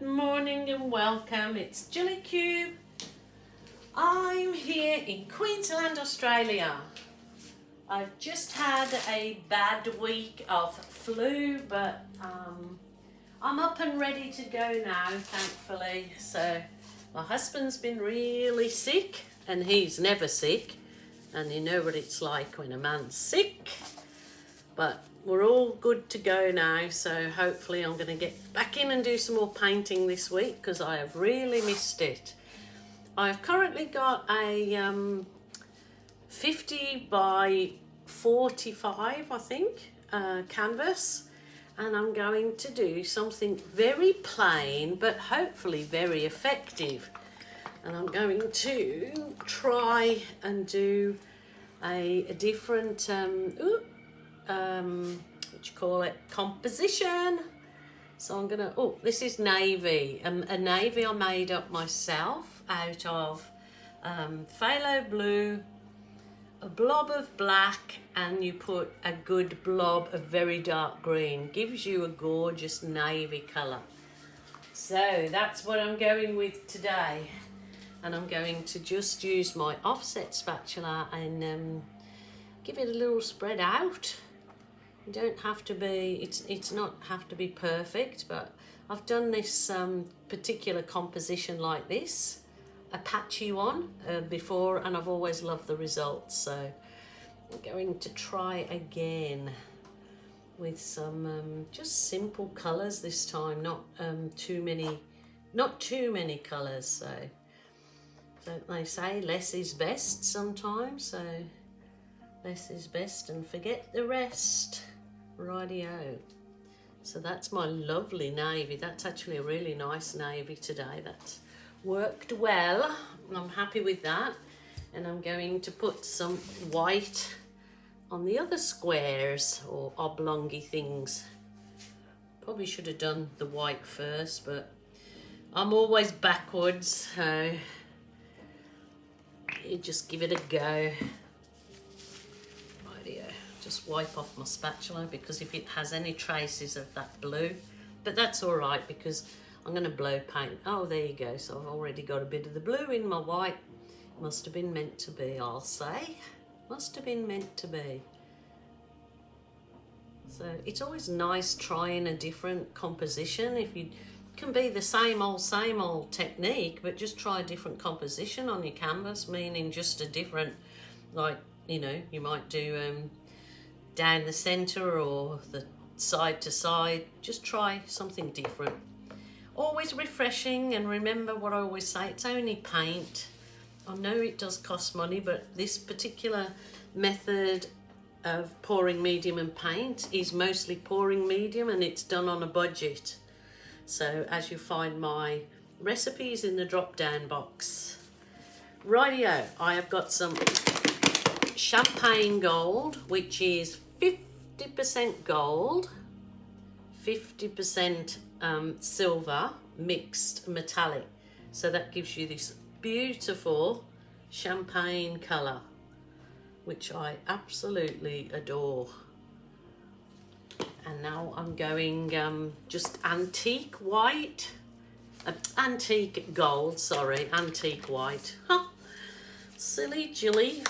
morning and welcome. It's Julie Cube. I'm here in Queensland, Australia. I've just had a bad week of flu, but I'm up and ready to go now, thankfully. So my husband's been really sick, and he's never sick, and you know what it's like when a man's sick. But we're all good to go now, so hopefully I'm going to get back in and do some more painting this week because I have really missed it. I've currently got a 50 by 45, I think, canvas, and I'm going to do something very plain but hopefully very effective. And I'm going to try and do a different what you call it, composition. So I'm gonna, oh, this is navy, a navy I made up myself out of phthalo blue, a blob of black, and you put a good blob of very dark green. Gives you a gorgeous navy colour. So that's what I'm going with today, and I'm going to just use my offset spatula and give it a little spread out. You don't have to be, it's not have to be perfect, but I've done this particular composition like this, a patchy one, before, and I've always loved the results. So I'm going to try again with some just simple colours this time, not too many colours. So don't they say less is best sometimes? So less is best and forget the rest. Rightio. So that's my lovely navy. That's actually a really nice navy today. That's worked well. I'm happy with that. And I'm going to put some white on the other squares or oblongy things. Probably should have done the white first, but I'm always backwards, so you just give it a go. Just wipe off my spatula because if it has any traces of that blue, but that's all right because I'm going to blow paint. Oh, there you go. So I've already got a bit of the blue in my white. Must have been meant to be, I'll say. Must have been meant to be. So it's always nice trying a different composition. If you can be the same old technique, but just try a different composition on your canvas, meaning just a different, like, you know, you might do down the center or the side to side. Just try something different. Always refreshing, and remember what I always say, it's only paint. I know it does cost money, but this particular method of pouring medium and paint is mostly pouring medium, and it's done on a budget. So as you find my recipes in the drop down box. Rightio, I have got some champagne gold, which is 50% gold, 50% silver, mixed metallic. So that gives you this beautiful champagne colour, which I absolutely adore. And now I'm going just antique white, antique gold, sorry, antique white. Huh. Silly Jilly.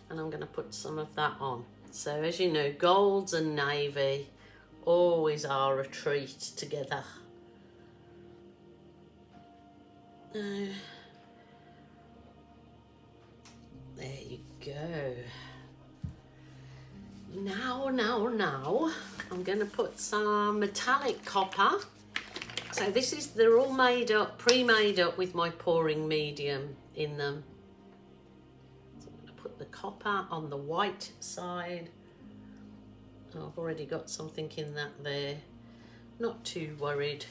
And I'm going to put some of that on. So as you know, golds and navy always are a treat together. There you go. Now, I'm going to put some metallic copper. So this is, they're all made up, pre-made up with my pouring medium in them. The copper on the white side. Oh, I've already got something in that there. Not too worried.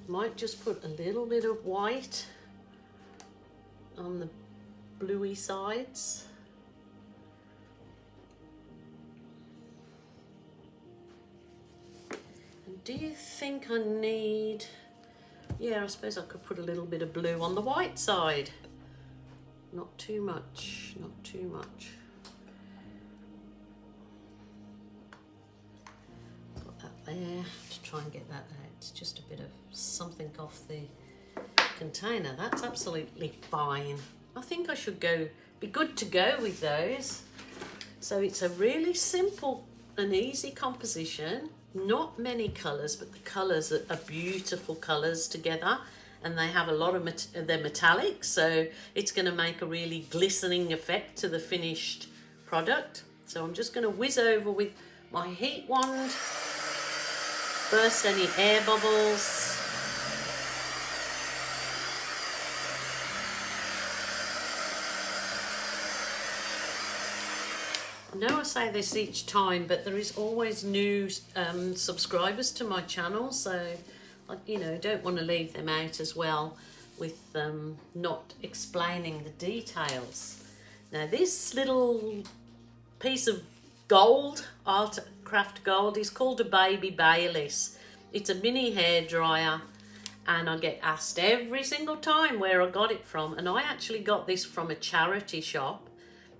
Might just put a little bit of white on the bluey sides. And do you think I need, yeah, I suppose I could put a little bit of blue on the white side. Not too much, not too much. Put that there to try and get that out. It's just a bit of something off the container. That's absolutely fine. I think I should be good to go with those. So it's a really simple and easy composition. Not many colours, but the colours are beautiful colours together, and they have a lot of they're metallic, so it's going to make a really glistening effect to the finished product. So I'm just going to whiz over with my heat wand, burst any air bubbles. I know I say this each time, but there is always new subscribers to my channel, so I don't want to leave them out as well with not explaining the details. Now this little piece of gold, art craft gold, is called a baby Bayless. It's a mini hairdryer, and I get asked every single time where I got it from, and I actually got this from a charity shop,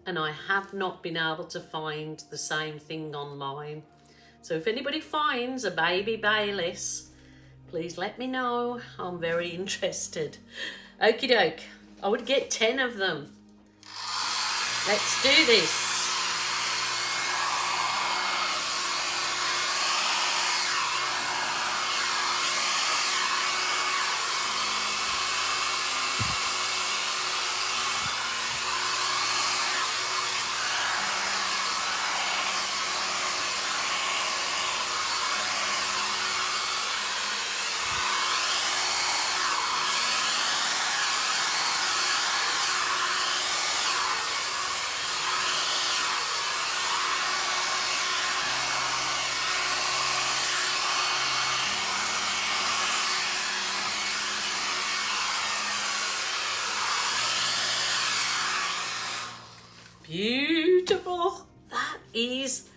and I have not been able to find the same thing online. So if anybody finds a baby Bayless, please let me know. I'm very interested. Okie doke. I would get 10 of them. Let's do this. Beautiful. That is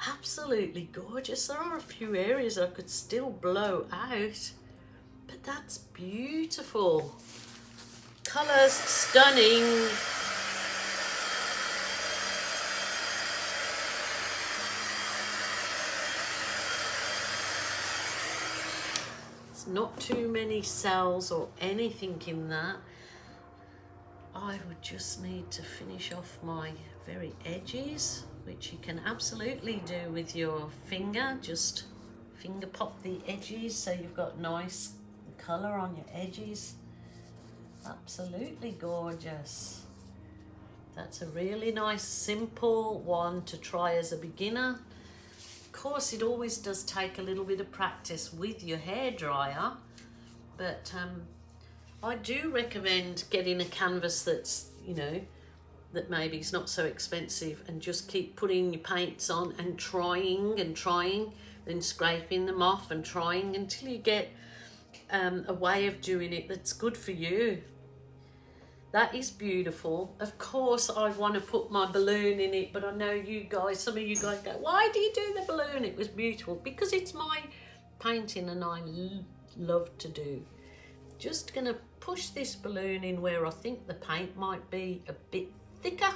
absolutely gorgeous. There are a few areas I could still blow out, but that's beautiful. Colours stunning. There's not too many cells or anything in that. I would just need to finish off my very edges, which you can absolutely do with your finger. Just finger pop the edges so you've got nice colour on your edges. Absolutely gorgeous. That's a really nice simple one to try as a beginner. Of course, it always does take a little bit of practice with your hairdryer, but I do recommend getting a canvas that's, that maybe is not so expensive, and just keep putting your paints on and trying, then scraping them off and trying until you get a way of doing it that's good for you. That is beautiful. Of course, I want to put my balloon in it, but I know you guys, some of you guys go, why do you do the balloon? It was beautiful. Because it's my painting and I love to do. Just gonna push this balloon in where I think the paint might be a bit thicker,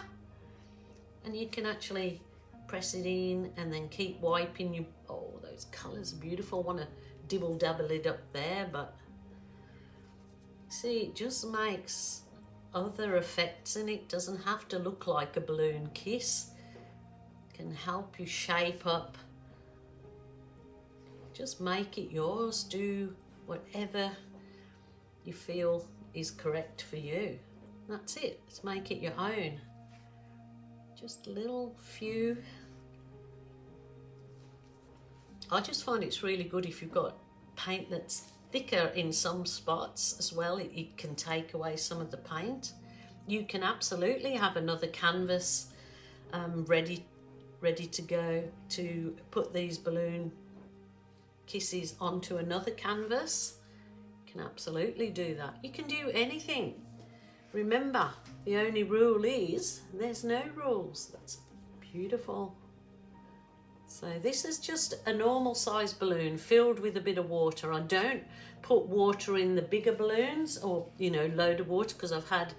and you can actually press it in and then keep wiping you. Oh, those colours are beautiful. I want to dibble dabble it up there, but see, it just makes other effects, and it doesn't have to look like a balloon kiss. It can help you shape up. Just make it yours. Do whatever you feel is correct for you. That's it. Let's make it your own. Just a little few. I just find it's really good if you've got paint that's thicker in some spots as well. It can take away some of the paint. You can absolutely have another canvas ready to go to put these balloon kisses onto another canvas. Can absolutely do that. You can do anything. Remember, the only rule is there's no rules. That's beautiful. So this is just a normal size balloon filled with a bit of water. I don't put water in the bigger balloons, or load of water, because I've had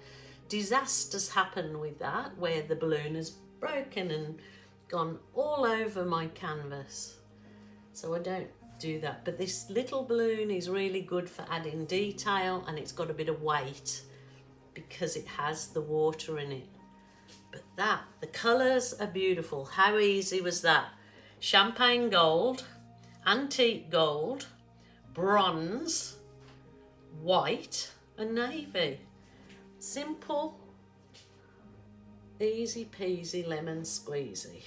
disasters happen with that, where the balloon has broken and gone all over my canvas. So I don't do that. But this little balloon is really good for adding detail, and it's got a bit of weight because it has the water in it. But the colours are beautiful. How easy was that? Champagne gold, antique gold, bronze, white and navy. Simple, easy peasy lemon squeezy.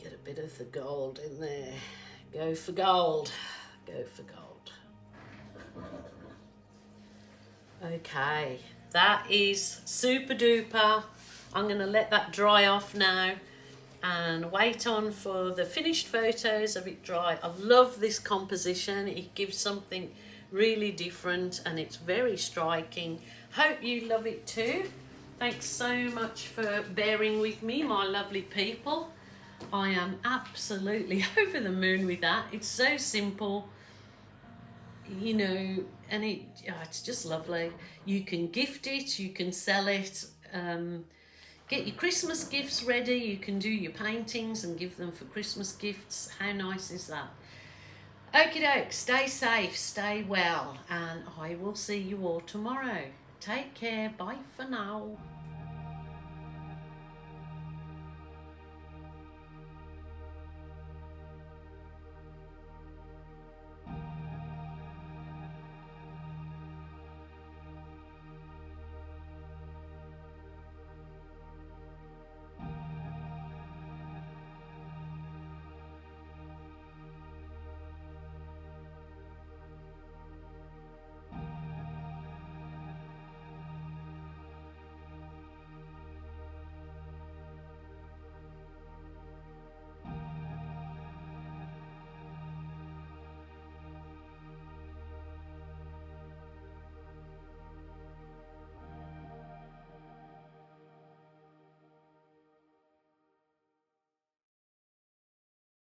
Get a bit of the gold in there. Go for gold. Go for gold. Okay, that is super duper. I'm going to let that dry off now and wait on for the finished photos of it dry. I love this composition. It gives something really different and it's very striking. Hope you love it too. Thanks so much for bearing with me, my lovely people. I am absolutely over the moon with that. It's so simple, you know, and it's just lovely. You can gift it, you can sell it, get your Christmas gifts ready. You can do your paintings and give them for Christmas gifts. How nice is that? Okie doke, stay safe, stay well, and I will see you all tomorrow. Take care, bye for now.